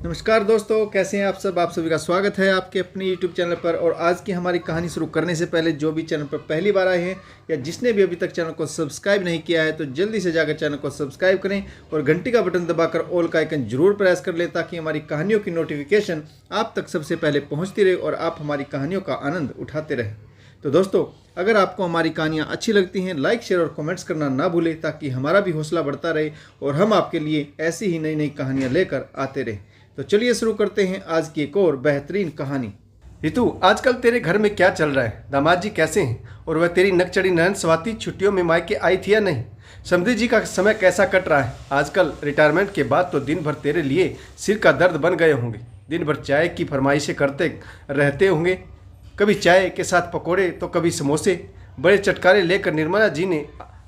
नमस्कार दोस्तों, कैसे हैं आप सब। आप सभी का स्वागत है आपके अपने YouTube चैनल पर। और आज की हमारी कहानी शुरू करने से पहले जो भी चैनल पर पहली बार आए हैं या जिसने भी अभी तक चैनल को सब्सक्राइब नहीं किया है तो जल्दी से जाकर चैनल को सब्सक्राइब करें और घंटी का बटन दबाकर ऑल का आइकन जरूर प्रेस कर लें ताकि हमारी कहानियों की नोटिफिकेशन आप तक सबसे पहले पहुँचती रहे और आप हमारी कहानियों का आनंद उठाते रहें। तो दोस्तों, अगर आपको हमारी कहानियाँ अच्छी लगती हैं, लाइक शेयर और कमेंट्स करना ना भूलें ताकि हमारा भी हौसला बढ़ता रहे और हम आपके लिए ऐसी ही नई नई कहानियाँ लेकर आते रहें। तो चलिए शुरू करते हैं आज की एक और बेहतरीन कहानी। रितु, आजकल तेरे घर में क्या चल रहा है? दामाद जी कैसे हैं? और वह तेरी नकचड़ी नयन स्वाति छुट्टियों में मायके आई थी या नहीं? समधी जी का समय कैसा कट रहा है? आजकल रिटायरमेंट के बाद तो दिन भर तेरे लिए सिर का दर्द बन गए होंगे। दिन भर चाय की फरमाइशें करते रहते होंगे, कभी चाय के साथ पकोड़े तो कभी समोसे। बड़े चटकारे लेकर निर्मला जी ने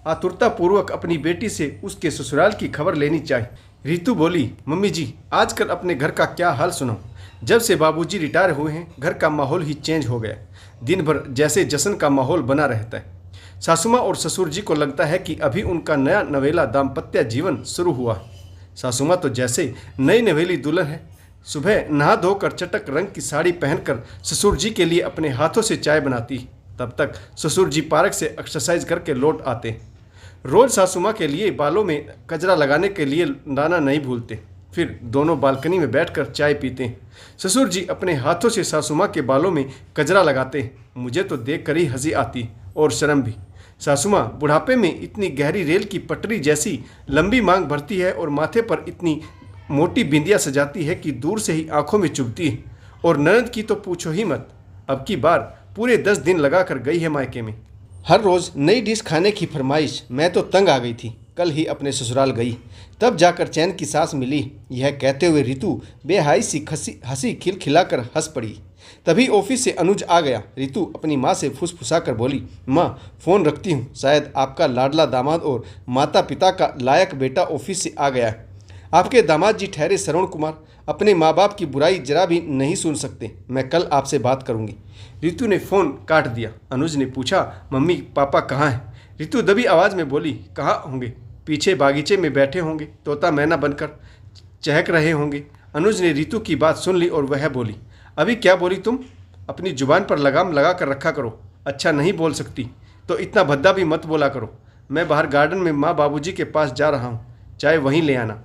आतुरतापूर्वक अपनी बेटी से उसके ससुराल की खबर लेनी चाहिए। रितु बोली, मम्मी जी आजकल अपने घर का क्या हाल सुनो। जब से बाबूजी रिटायर हुए हैं घर का माहौल ही चेंज हो गया। दिन भर जैसे जश्न का माहौल बना रहता है। सासुमाँ और ससुर जी को लगता है कि अभी उनका नया नवेला दाम्पत्य जीवन शुरू हुआ। सासुमाँ तो जैसे नई नवेली दुल्हन है। सुबह नहा धोकर चटक रंग की साड़ी पहनकर ससुर जी के लिए अपने हाथों से चाय बनाती। तब तक ससुर जी पार्क से एक्सरसाइज करके लौट आते। रोज सासुमाँ के लिए बालों में कजरा लगाने के लिए लाना नहीं भूलते। फिर दोनों बालकनी में बैठकर चाय पीते। ससुर जी अपने हाथों से सासुमाँ के बालों में कजरा लगाते। मुझे तो देखकर ही हंसी आती और शर्म भी। सासुमाँ बुढ़ापे में इतनी गहरी रेल की पटरी जैसी लंबी मांग भरती है और माथे पर इतनी मोटी बिंदिया सजाती है कि दूर से ही आंखों में चुभती है। और ननद की तो पूछो ही मत, अब की बार पूरे 10 दिन लगा कर गई है मायके में। हर रोज़ नई डिश खाने की फरमाइश। मैं तो तंग आ गई थी। कल ही अपने ससुराल गई, तब जाकर चैन की सांस मिली। यह कहते हुए रितु बेहाई सी हंसी खिलखिलाकर हंस पड़ी। तभी ऑफिस से अनुज आ गया। रितु अपनी माँ से फुसफुसा कर बोली, माँ फ़ोन रखती हूँ, शायद आपका लाडला दामाद और माता पिता का लायक बेटा ऑफिस से आ गया है। आपके दामाद जी ठहरे श्रवण कुमार, अपने माँ बाप की बुराई जरा भी नहीं सुन सकते। मैं कल आपसे बात करूँगी। रितु ने फ़ोन काट दिया। अनुज ने पूछा, मम्मी पापा कहाँ हैं? रितु दबी आवाज़ में बोली, कहाँ होंगे? पीछे बागीचे में बैठे होंगे, तोता मैना बनकर चहक रहे होंगे। अनुज ने रितु की बात सुन ली और वह बोली, अभी क्या बोली तुम? अपनी जुबान पर लगाम लगा कर रखा करो। अच्छा नहीं बोल सकती तो इतना भद्दा भी मत बोला करो। मैं बाहर गार्डन में माँ बाबूजी के पास जा रहा हूँ, चाय वहीं ले आना।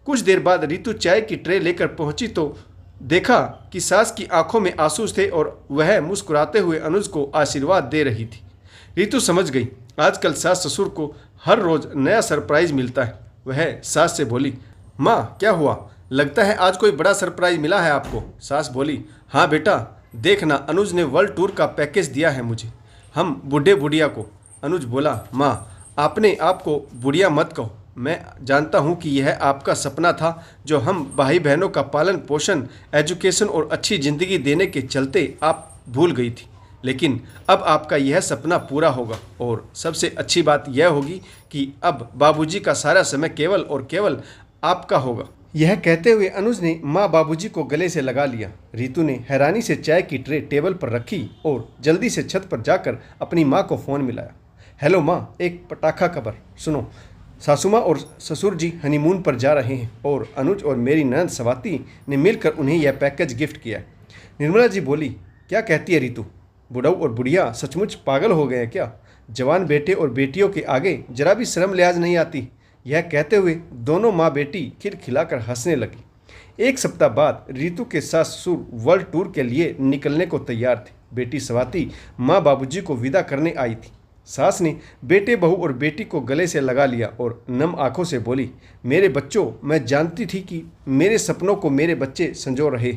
कुछ देर बाद रितु चाय की ट्रे लेकर पहुंची तो देखा कि सास की आंखों में आंसू थे और वह मुस्कुराते हुए अनुज को आशीर्वाद दे रही थी। रितु समझ गई, आजकल सास ससुर को हर रोज़ नया सरप्राइज मिलता है। वह सास से बोली, माँ क्या हुआ? लगता है आज कोई बड़ा सरप्राइज मिला है आपको। सास बोली, हाँ बेटा, देखना अनुज ने वर्ल्ड टूर का पैकेज दिया है मुझे, हम बूढ़े बुढ़िया को। अनुज बोला, माँ आपने आपको बुढ़िया मत कहो। मैं जानता हूँ कि यह आपका सपना था जो हम भाई बहनों का पालन पोषण, एजुकेशन और अच्छी ज़िंदगी देने के चलते आप भूल गई थी। लेकिन अब आपका यह सपना पूरा होगा और सबसे अच्छी बात यह होगी कि अब बाबूजी का सारा समय केवल और केवल आपका होगा। यह कहते हुए अनुज ने माँ बाबूजी को गले से लगा लिया। रितु ने हैरानी से चाय की ट्रे टेबल पर रखी और जल्दी से छत पर जाकर अपनी माँ को फ़ोन मिलाया। हेलो माँ, एक पटाखा खबर सुनो। सासुमाँ और ससुर जी हनीमून पर जा रहे हैं और अनुज और मेरी ननद स्वाति ने मिलकर उन्हें यह पैकेज गिफ्ट किया। निर्मला जी बोली, क्या कहती है रितु? बुढ़ऊ और बुढ़िया सचमुच पागल हो गए हैं क्या? जवान बेटे और बेटियों के आगे जरा भी शर्म लिहाज नहीं आती। यह कहते हुए दोनों माँ बेटी खिलखिलाकर हंसने लगी। एक सप्ताह बाद रितु के सास ससुर वर्ल्ड टूर के लिए निकलने को तैयार थे। बेटी स्वाति माँ बाबूजी को विदा करने आई थी। सास ने बेटे बहू और बेटी को गले से लगा लिया और नम आंखों से बोली, मेरे बच्चों, मैं जानती थी कि मेरे सपनों को मेरे बच्चे संजो रहे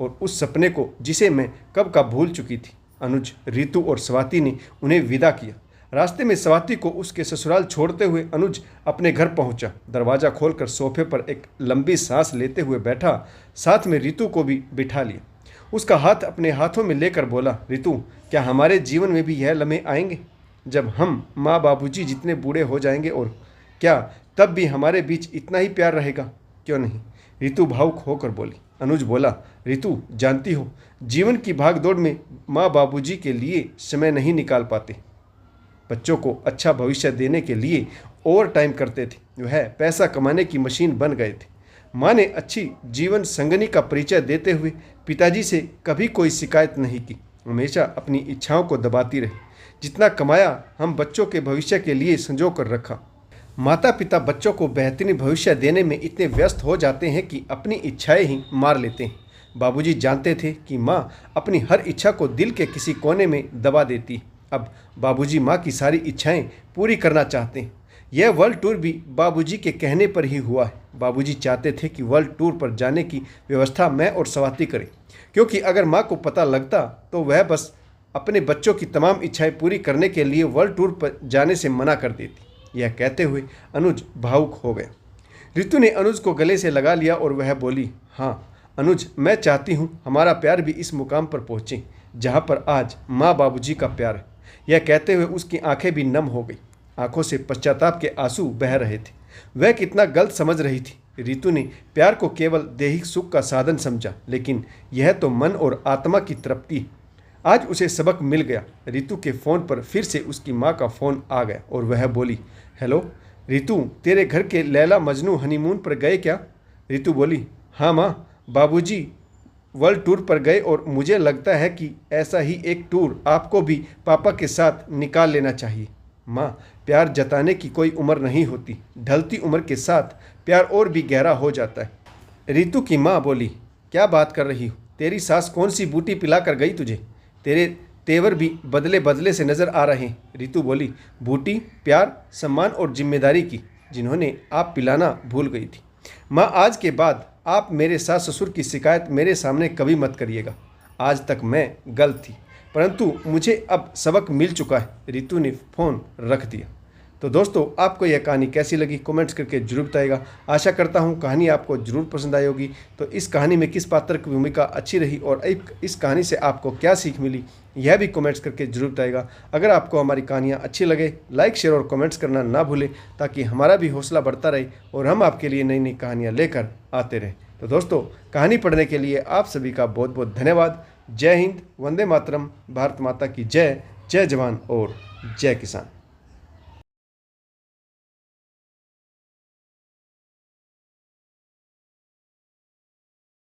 और उस सपने को जिसे मैं कब का भूल चुकी थी। अनुज, रितु और स्वाति ने उन्हें विदा किया। रास्ते में स्वाति को उसके ससुराल छोड़ते हुए अनुज अपने घर पहुंचा। दरवाज़ा खोलकर सोफे पर एक लंबी सांस लेते हुए बैठा, साथ में रितु को भी बिठा लिया। उसका हाथ अपने हाथों में लेकर बोला, रितु, क्या हमारे जीवन में भी यह लम्हे आएंगे जब हम माँ बाबूजी जितने बूढ़े हो जाएंगे, और क्या तब भी हमारे बीच इतना ही प्यार रहेगा? क्यों नहीं? रितु भावुक होकर बोली। अनुज बोला, रितु जानती हो, जीवन की भागदौड़ में माँ बाबूजी के लिए समय नहीं निकाल पाते। बच्चों को अच्छा भविष्य देने के लिए ओवर टाइम करते थे। वह पैसा कमाने की मशीन बन गए थे। माँ ने अच्छी जीवन संगनी का परिचय देते हुए पिताजी से कभी कोई शिकायत नहीं की, हमेशा अपनी इच्छाओं को दबाती रही। जितना कमाया हम बच्चों के भविष्य के लिए संजो कर रखा। माता पिता बच्चों को बेहतरीन भविष्य देने में इतने व्यस्त हो जाते हैं कि अपनी इच्छाएं ही मार लेते हैं। बाबूजी जानते थे कि माँ अपनी हर इच्छा को दिल के किसी कोने में दबा देती। अब बाबूजी माँ की सारी इच्छाएं पूरी करना चाहते हैं। यह वर्ल्ड टूर भी बाबूजी के कहने पर ही हुआ है। बाबूजी चाहते थे कि वर्ल्ड टूर पर जाने की व्यवस्था मैं और स्वाति करें, क्योंकि अगर माँ को पता लगता तो वह बस अपने बच्चों की तमाम इच्छाएं पूरी करने के लिए वर्ल्ड टूर पर जाने से मना कर देती। यह कहते हुए अनुज भावुक हो गया। ऋतु ने अनुज को गले से लगा लिया और वह बोली, हाँ अनुज, मैं चाहती हूँ हमारा प्यार भी इस मुकाम पर पहुँचे जहाँ पर आज माँ बाबूजी का प्यार है। यह कहते हुए उसकी आंखें भी नम हो गई। आंखों से पश्चाताप के आंसू बह रहे थे। वह कितना गलत समझ रही थी। ऋतु ने प्यार को केवल दैहिक सुख का साधन समझा, लेकिन यह तो मन और आत्मा की तृप्ति है। आज उसे सबक मिल गया। ऋतु के फ़ोन पर फिर से उसकी माँ का फ़ोन आ गया और वह बोली, हेलो ऋतु, तेरे घर के लैला मजनू हनीमून पर गए क्या? ऋतु बोली, हाँ माँ, बाबूजी वर्ल्ड टूर पर गए और मुझे लगता है कि ऐसा ही एक टूर आपको भी पापा के साथ निकाल लेना चाहिए। माँ, प्यार जताने की कोई उम्र नहीं होती, ढलती उम्र के साथ प्यार और भी गहरा हो जाता है। ऋतु की माँ बोली, क्या बात कर रही हो? तेरी सास कौन सी बूटी पिला कर गई तुझे? तेरे तेवर भी बदले बदले से नज़र आ रहे हैं। ऋतु बोली, बूटी प्यार, सम्मान और जिम्मेदारी की, जिन्होंने आप पिलाना भूल गई थी। माँ, आज के बाद आप मेरे सास ससुर की शिकायत मेरे सामने कभी मत करिएगा। आज तक मैं गलत थी, परंतु मुझे अब सबक मिल चुका है। ऋतु ने फ़ोन रख दिया। तो दोस्तों, आपको यह कहानी कैसी लगी कमेंट्स करके जरूर बताइएगा। आशा करता हूँ कहानी आपको जरूर पसंद आई होगी। तो इस कहानी में किस पात्र की भूमिका अच्छी रही और इस कहानी से आपको क्या सीख मिली, यह भी कमेंट्स करके जरूर बताइएगा। अगर आपको हमारी कहानियाँ अच्छी लगे, लाइक शेयर और कमेंट्स करना ना भूलें, ताकि हमारा भी हौसला बढ़ता रहे और हम आपके लिए नई नई कहानियाँ लेकर आते रहें। तो दोस्तों, कहानी पढ़ने के लिए आप सभी का बहुत बहुत धन्यवाद। जय हिंद, वंदे मातरम, भारत माता की जय। जय जवान और जय किसान।